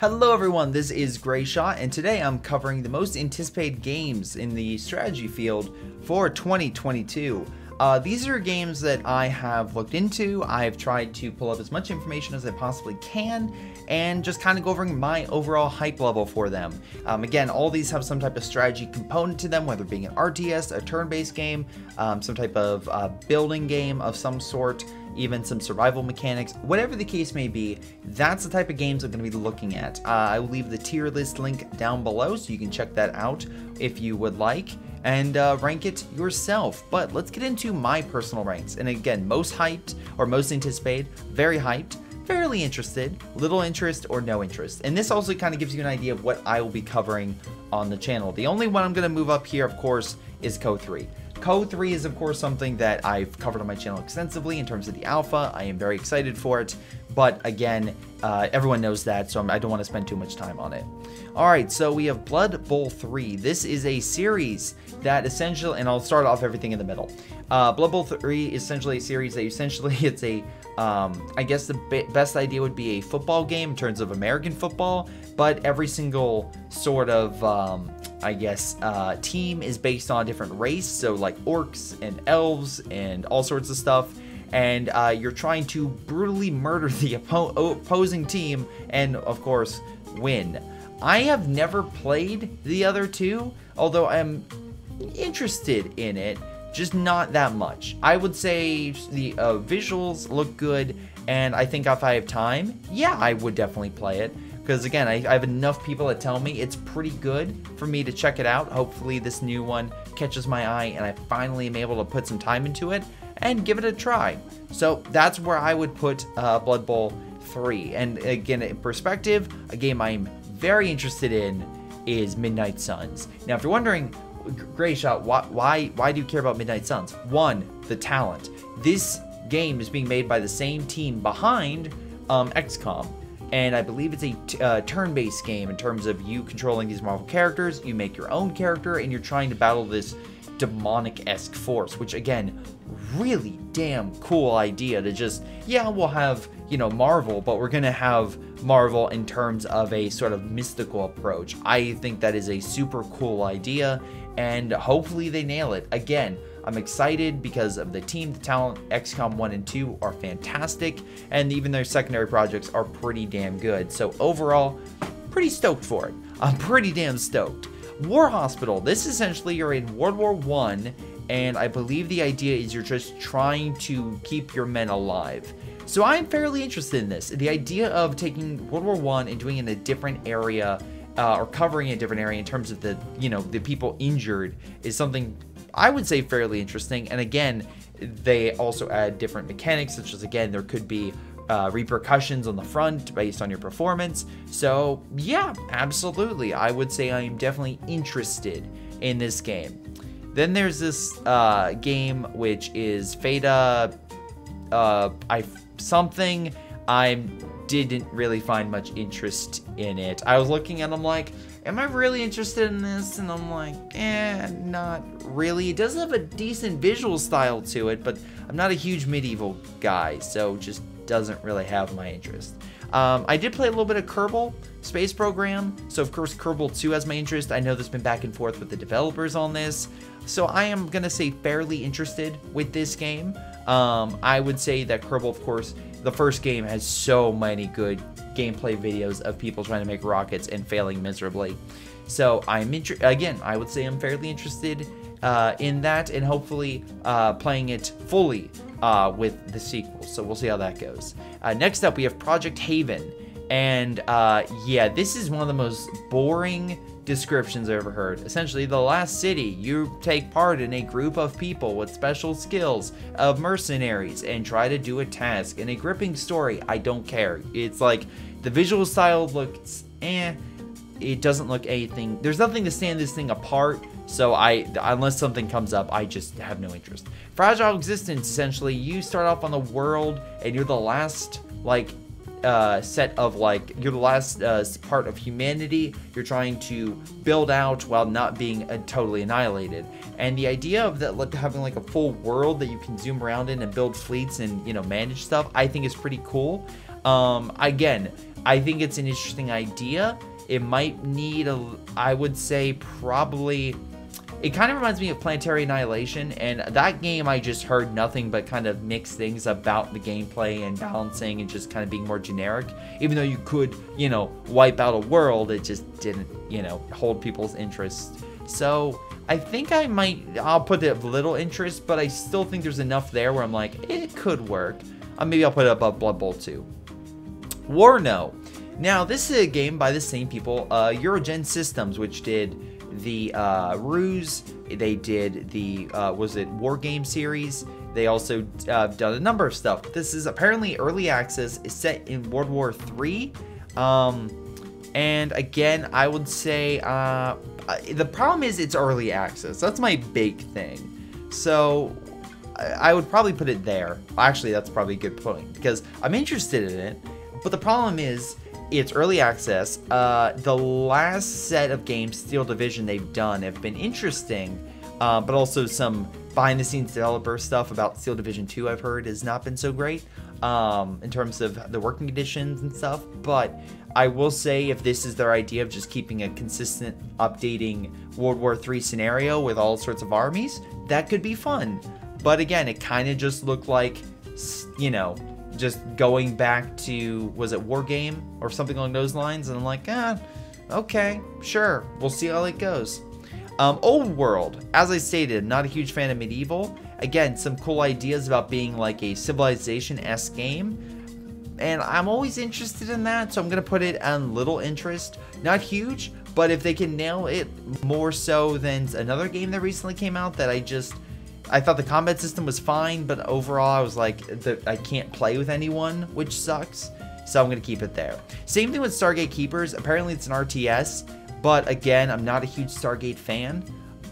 Hello everyone, this is Greyshot, and today I'm covering the most anticipated games in the strategy field for 2022. These are games that I have looked into. I've tried to pull up as much information as I possibly can and just kind of go over my overall hype level for them. Again, all these have some type of strategy component to them, whether it being an RTS, a turn-based game, some type of building game of some sort, even some survival mechanics, whatever the case may be. That's the type of games I'm going to be looking at. I will leave the tier list link down below so you can check that out if you would like and rank it yourself. But let's get into my personal ranks. And again, most hyped or most anticipated, very hyped, fairly interested, little interest, or no interest. And this also kind of gives you an idea of what I will be covering on the channel. The only one I'm going to move up here, of course, is Code 3. Code 3 is, of course, something that I've covered on my channel extensively in terms of the alpha. I am very excited for it, but again, everyone knows that, so I don't want to spend too much time on it. Alright, so we have Blood Bowl 3. This is a series that essentially, and I'll start off everything in the middle. Blood Bowl 3 is essentially a series that it's a, I guess the best idea would be a football game in terms of American football, but every single sort of, I guess, team is based on a different race, so like orcs and elves and all sorts of stuff, and you're trying to brutally murder the opposing team and, of course, win. I have never played the other two, although I'm interested in it, just not that much. I would say the visuals look good, and I think if I have time, yeah, I would definitely play it. Because again, I have enough people that tell me it's pretty good for me to check it out. Hopefully this new one catches my eye and I finally am able to put some time into it and give it a try. So that's where I would put Blood Bowl 3. And again, in perspective, a game I'm very interested in is Midnight Suns. Now, if you're wondering, Greyshot, why do you care about Midnight Suns? One, the talent. This game is being made by the same team behind XCOM. And I believe it's a turn-based game in terms of you controlling these Marvel characters. You make your own character, and you're trying to battle this demonic-esque force, which, again, really damn cool idea to just, yeah, we'll have, you know, Marvel, but we're going to have Marvel in terms of a sort of mystical approach. I think that is a super cool idea, and hopefully they nail it. Again, I'm excited because of the team, the talent. XCOM 1 and 2 are fantastic, and even their secondary projects are pretty damn good. So overall, pretty stoked for it. I'm pretty damn stoked. War Hospital. This essentially, you're in World War I, and I believe the idea is you're just trying to keep your men alive. So I'm fairly interested in this. The idea of taking World War I and doing it in a different area, or covering a different area in terms of the, you know, the people injured is something I would say fairly interesting. And again, they also add different mechanics, such as, again, there could be repercussions on the front based on your performance. So yeah, absolutely, I would say I am definitely interested in this game. Then there's this game which is Feta something. I didn't really find much interest in it. I was looking at them like, am I really interested in this? And I'm like, not really. It does have a decent visual style to it, but I'm not a huge medieval guy, so just doesn't really have my interest. I did play a little bit of Kerbal Space Program, so of course Kerbal 2 has my interest. I know there's been back and forth with the developers on this, so I am gonna say fairly interested with this game. I would say that Kerbal, of course, the first game has so many good gameplay videos of people trying to make rockets and failing miserably. So I'm again, I would say I'm fairly interested in that, and hopefully playing it fully with the sequel. So we'll see how that goes. Next up, we have Project Haven, and yeah, this is one of the most boring descriptions I've ever heard. Essentially, the last city, you take part in a group of people with special skills of mercenaries and try to do a task. In a gripping story, I don't care. It's like the visual style looks it doesn't look anything. There's nothing to stand this thing apart. So unless something comes up, I just have no interest. Fragile Existence, essentially, you start off on the world and you're the last, like, set of, like, you're the last part of humanity. You're trying to build out while not being totally annihilated. And the idea of that, like, having like a full world that you can zoom around in and build fleets and, you know, manage stuff, I think is pretty cool. Again, I think it's an interesting idea. It might need I would say probably, it kind of reminds me of Planetary Annihilation, and that game I just heard nothing but kind of mixed things about the gameplay and balancing and just kind of being more generic. Even though you could, you know, wipe out a world, it just didn't, you know, hold people's interest. So I think I'll put a little interest, but I still think there's enough there where I'm like, it could work. Maybe I'll put it above Blood Bowl 2. Warno. Now, this is a game by the same people, Eurogen Systems, which did the Ruse. They did the, was it War Game series? They also done a number of stuff. This is apparently early access. It's set in World War III. And again, I would say, the problem is it's early access. That's my big thing. So I would probably put it there. Actually, that's probably a good point because I'm interested in it. But the problem is it's early access. The last set of games, Steel Division, they've done have been interesting, but also some behind-the-scenes developer stuff about Steel Division 2 I've heard has not been so great in terms of the working conditions and stuff. But I will say if this is their idea of just keeping a consistent updating World War III scenario with all sorts of armies, that could be fun. But again, it kind of just looked like, you know, just going back to, was it War Game or something along those lines? And I'm like, okay, sure, we'll see how it goes. Old World, as I stated, not a huge fan of medieval. Again, some cool ideas about being like a Civilization-esque game. And I'm always interested in that, so I'm going to put it on little interest. Not huge, but if they can nail it more so than another game that recently came out that I thought the combat system was fine, but overall I was like, I can't play with anyone, which sucks. So I'm going to keep it there. Same thing with Stargate Keepers. Apparently it's an RTS, but again, I'm not a huge Stargate fan.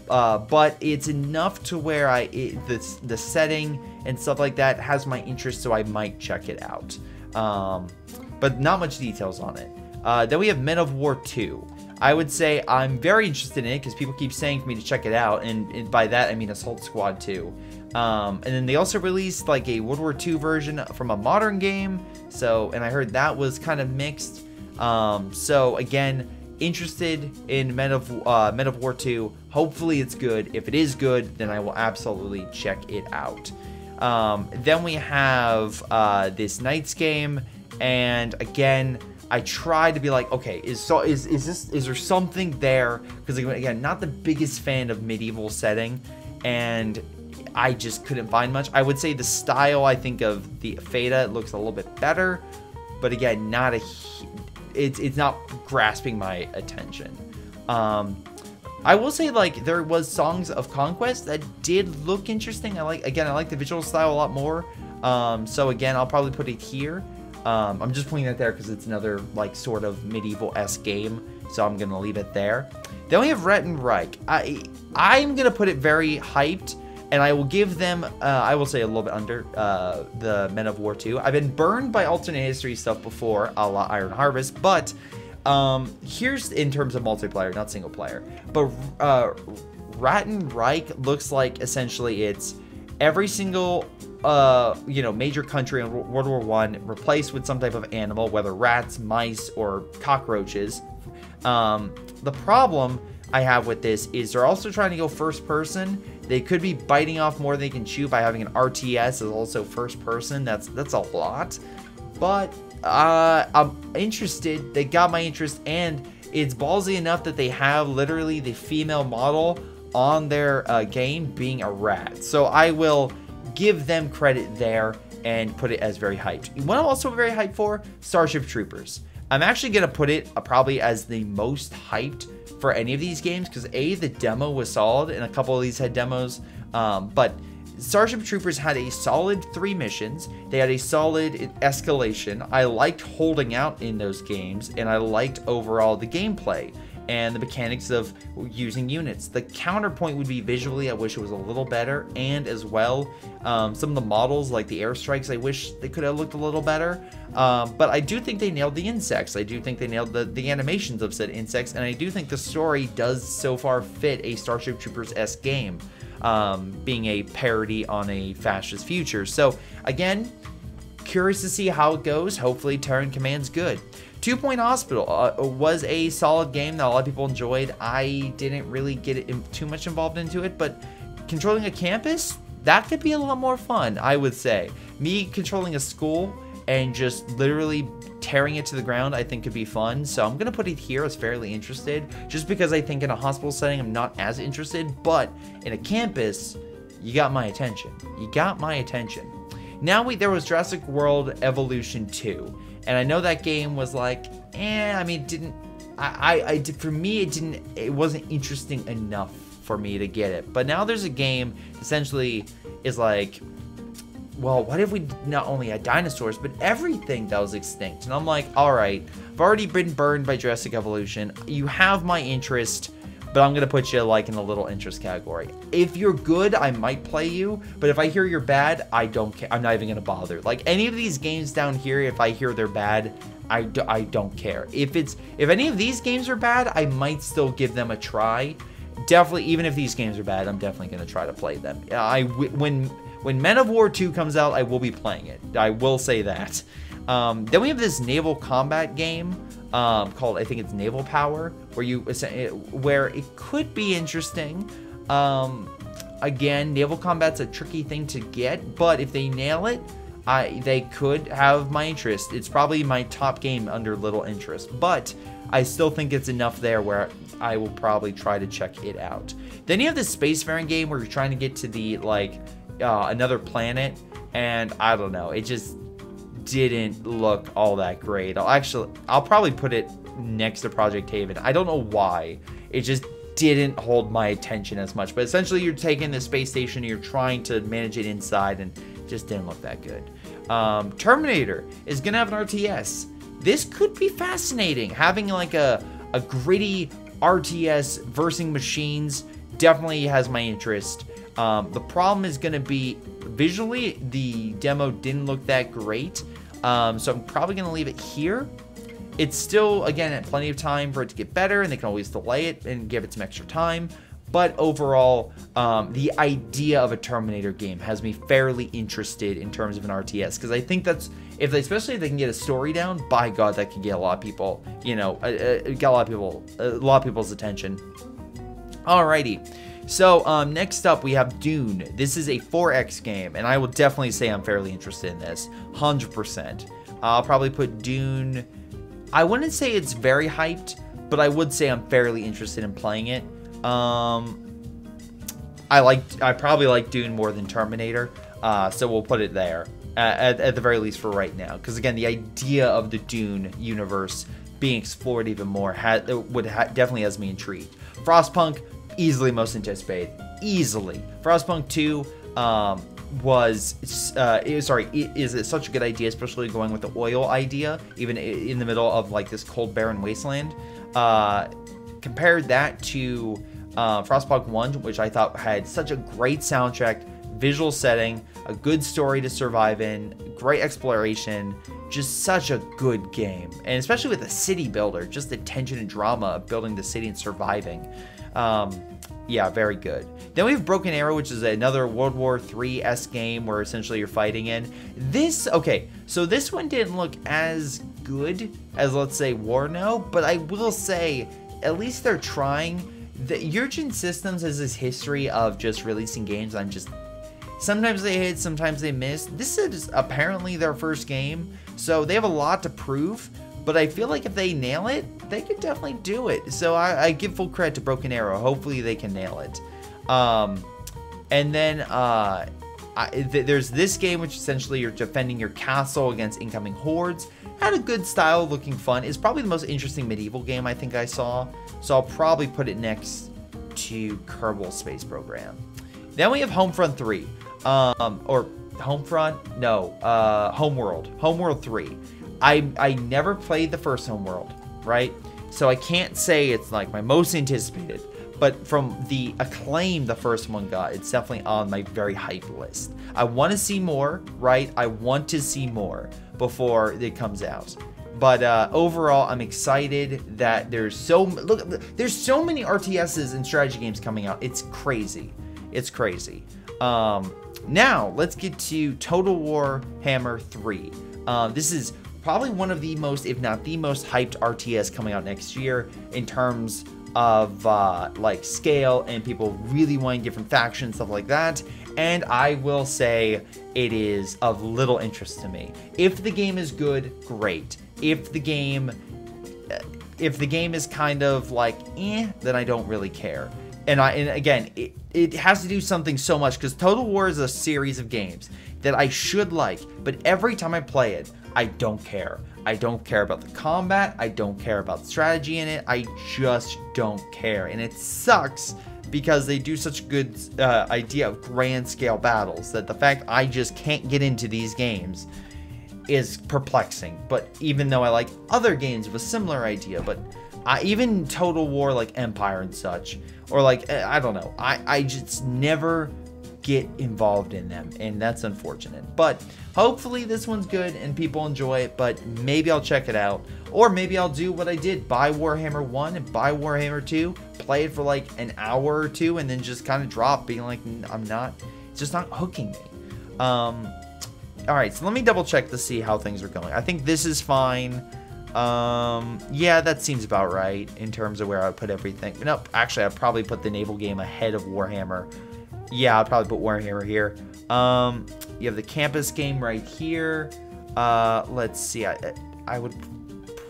But it's enough to where the setting and stuff like that has my interest, so I might check it out. But not much details on it. Then we have Men of War 2. I would say I'm very interested in it because people keep saying for me to check it out, and by that I mean Assault Squad 2. And then they also released like a World War II version from a modern game, and I heard that was kind of mixed. So again, interested in Men of War 2. Hopefully it's good. If it is good, then I will absolutely check it out. Then we have this Knights game, and again, I tried to be like, okay, is there something there? Because again, not the biggest fan of medieval setting, and I just couldn't find much. I would say the style, I think, of the Feta looks a little bit better, but again, it's not grasping my attention. I will say, like, there was Songs of Conquest that did look interesting. I like the visual style a lot more. So again, I'll probably put it here. I'm just putting that there because it's another like sort of medieval-esque game, so I'm gonna leave it there. Then we have Rhett and Reich. I'm gonna put it very hyped, and I will give them, I will say a little bit under the Men of War 2. I've been burned by alternate history stuff before, a la Iron Harvest, but here's in terms of multiplayer, not single player. But Rhett and Reich looks like essentially it's every single major country in World War I replaced with some type of animal, whether rats, mice, or cockroaches. The problem I have with this is they're also trying to go first person. They could be biting off more than they can chew by having an RTS as also first person. That's a lot. But I'm interested. They got my interest, and it's ballsy enough that they have literally the female model on their game being a rat. So I will give them credit there and put it as very hyped. What I'm also very hyped for, Starship Troopers. I'm actually going to put it probably as the most hyped for any of these games because A, the demo was solid, and a couple of these had demos, but Starship Troopers had a solid 3 missions. They had a solid escalation. I liked holding out in those games, and I liked overall the gameplay and the mechanics of using units. The counterpoint would be visually, I wish it was a little better, and as well, some of the models, like the airstrikes, I wish they could have looked a little better. But I do think they nailed the insects. I do think they nailed the animations of said insects, and I do think the story does so far fit a Starship Troopers-esque game, being a parody on a fascist future. So again, curious to see how it goes. Hopefully Terran Command's good. 2 Point Hospital was a solid game that a lot of people enjoyed. I didn't really get too much involved into it, but controlling a campus, that could be a lot more fun, I would say. Me controlling a school and just literally tearing it to the ground, I think could be fun. So I'm gonna put it here as fairly interested, just because I think in a hospital setting, I'm not as interested, but in a campus, you got my attention. You got my attention. Now there was Jurassic World Evolution 2, and I know that game was like, I mean, it didn't, for me, it wasn't interesting enough for me to get it. But now there's a game, essentially, is like, well, what if we not only had dinosaurs, but everything that was extinct? And I'm like, all right, I've already been burned by Jurassic Evolution. You have my interest, but I'm going to put you like in the little interest category. If you're good, I might play you, but if I hear you're bad, I don't care. I'm not even going to bother. Like any of these games down here, if I hear they're bad, I don't care. If any of these games are bad, I might still give them a try. Definitely, even if these games are bad, I'm definitely going to try to play them. When Men of War 2 comes out, I will be playing it. I will say that. Then we have this naval combat game called, I think it's Naval Power, where it could be interesting. Again, naval combat's a tricky thing to get, but if they nail it, they could have my interest. It's probably my top game under little interest, but I still think it's enough there where I will probably try to check it out. Then you have this spacefaring game where you're trying to get to the, like, another planet, and I don't know, it just didn't look all that great. I'll probably put it next to Project Haven. I don't know why. It just didn't hold my attention as much, but essentially you're taking the space station and you're trying to manage it inside, and it just didn't look that good. Terminator is gonna have an RTS. This could be fascinating. Having like a gritty RTS versing machines definitely has my interest. The problem is going to be visually, the demo didn't look that great. So I'm probably going to leave it here. It's still, again, plenty of time for it to get better, and they can always delay it and give it some extra time. But overall, the idea of a Terminator game has me fairly interested in terms of an RTS, because I think that's, especially if they can get a story down, by God, that could get a lot of people, get a lot of people's attention. Alrighty. So, next up, we have Dune. This is a 4X game, and I will definitely say I'm fairly interested in this. 100%. I'll probably put Dune... I wouldn't say it's very hyped, but I would say I'm fairly interested in playing it. I probably like Dune more than Terminator, so we'll put it there, at the very least for right now. Because, again, the idea of the Dune universe being explored even more definitely has me intrigued. Frostpunk... easily most anticipated. Easily. Frostpunk 2 is such a good idea, especially going with the oil idea, even in the middle of like this cold, barren wasteland. Compared that to Frostpunk 1, which I thought had such a great soundtrack, visual setting, a good story to survive in, great exploration, just such a good game. And especially with the city builder, just the tension and drama of building the city and surviving. Yeah, very good. Then we have Broken Arrow, which is another World War III-esque game where essentially you're fighting in. Okay, so this one didn't look as good as, let's say, Warno, but I will say, at least they're trying. The Urgent Systems has this history of just releasing games and sometimes they hit, sometimes they miss. This is apparently their first game, so they have a lot to prove. But I feel like if they nail it, they could definitely do it. So I give full credit to Broken Arrow. Hopefully they can nail it. And then there's this game, which essentially you're defending your castle against incoming hordes. Had a good style, looking fun. It's probably the most interesting medieval game I think I saw. So I'll probably put it next to Kerbal Space Program. Then we have Homefront 3. Or Homefront? No. Homeworld. Homeworld 3. I never played the first Homeworld, right? So I can't say it's like my most anticipated, but from the acclaim the first one got, it's definitely on my very hype list. I want to see more, right? I want to see more before it comes out. But overall, I'm excited that there's so many RTSs and strategy games coming out. It's crazy. It's crazy. Now let's get to Total War Hammer 3. This is probably one of the most, if not the most hyped RTS coming out next year in terms of like scale and people really wanting different factions, stuff like that. And I will say it is of little interest to me. If the game is good, great. If the game is kind of like then I don't really care. And again, it has to do something so much, because Total War is a series of games that I should like, but every time I play it, I don't care. I don't care about the combat. I don't care about the strategy in it. I just don't care. And it sucks, because they do such a good idea of grand scale battles that the fact I just can't get into these games is perplexing. But even though I like other games of a similar idea, but even Total War like Empire and such, or like, I don't know, I just never get involved in them, and that's unfortunate. But hopefully this one's good and people enjoy it, but maybe I'll check it out, or maybe I'll do what I did, buy Warhammer 1 and buy Warhammer 2, play it for like an hour or two, and then just kind of drop, being like, it's just not hooking me. Alright, so let me double check to see how things are going. I think this is fine. Yeah, that seems about right in terms of where I would put everything. Nope, actually I'd probably put the naval game ahead of Warhammer. Yeah, I'll probably put Warhammer here. You have the campus game right here. Let's see. I would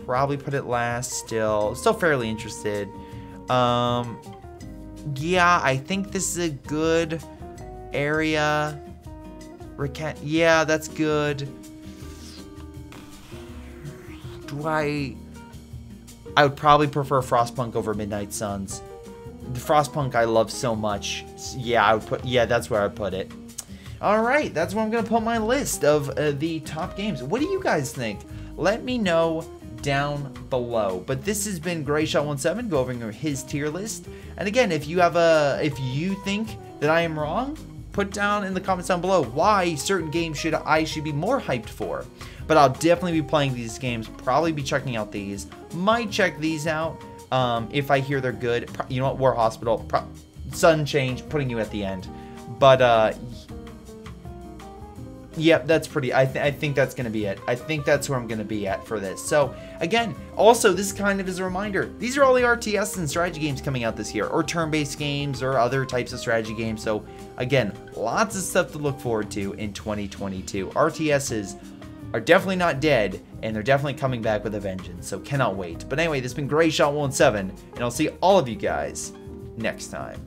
probably put it last still. Still fairly interested. Yeah, I think this is a good area. Yeah, that's good. I would probably prefer Frostpunk over Midnight Suns. The Frostpunk I love so much. Yeah, that's where I would put it. Alright, that's where I'm going to put my list of the top games. What do you guys think? Let me know down below. But this has been Greyshot17 going over his tier list. And again, if you think that I am wrong, put down in the comments down below why certain games I should be more hyped for. But I'll definitely be playing these games, probably be checking out these. Might check these out. If I hear they're good. You know what, War Hospital, sudden change, putting you at the end. But yeah, that's pretty, I think that's going to be it. I think that's where I'm going to be at for this. So again, also this kind of is a reminder, these are all the RTS and strategy games coming out this year, or turn-based games, or other types of strategy games. So again, lots of stuff to look forward to in 2022. RTSs are definitely not dead, and they're definitely coming back with a vengeance, so cannot wait. But anyway, this has been Greyshot17, and I'll see all of you guys next time.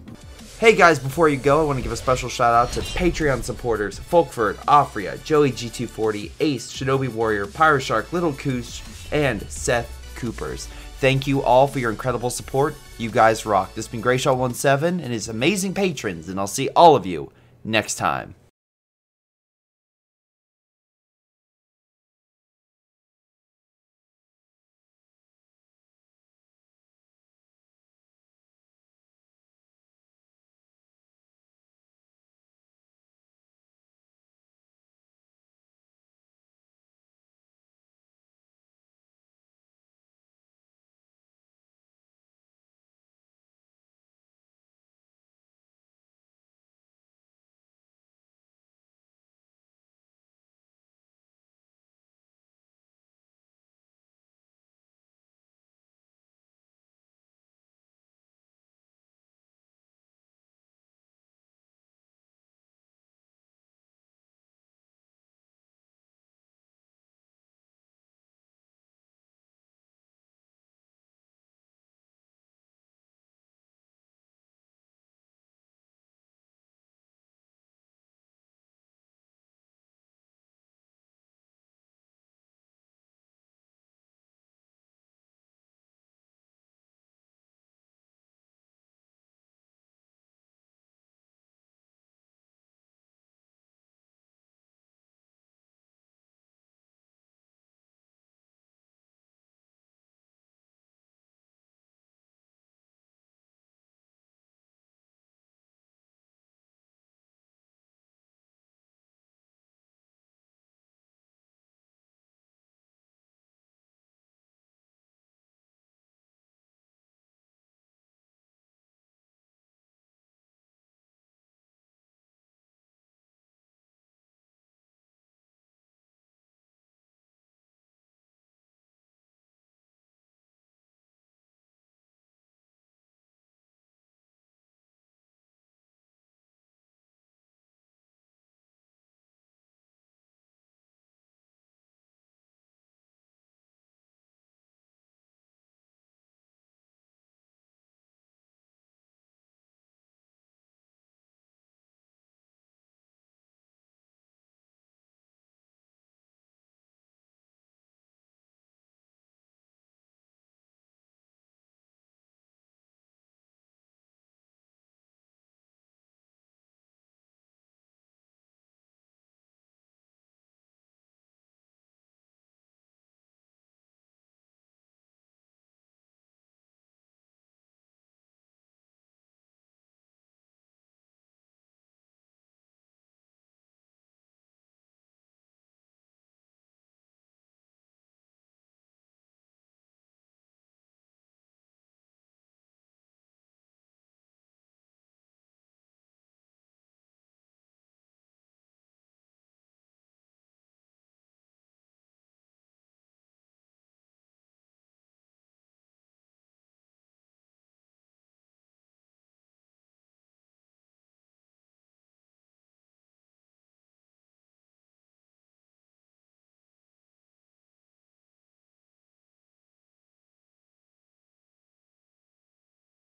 Hey guys, before you go, I want to give a special shout out to Patreon supporters: Folkvard, Aphyria, Joey G240, Ace, ShinobiWarrior, Pyroshark, Little Koosh, and Seth Kuipers. Thank you all for your incredible support. You guys rock. This has been Greyshot17 and his amazing patrons, and I'll see all of you next time.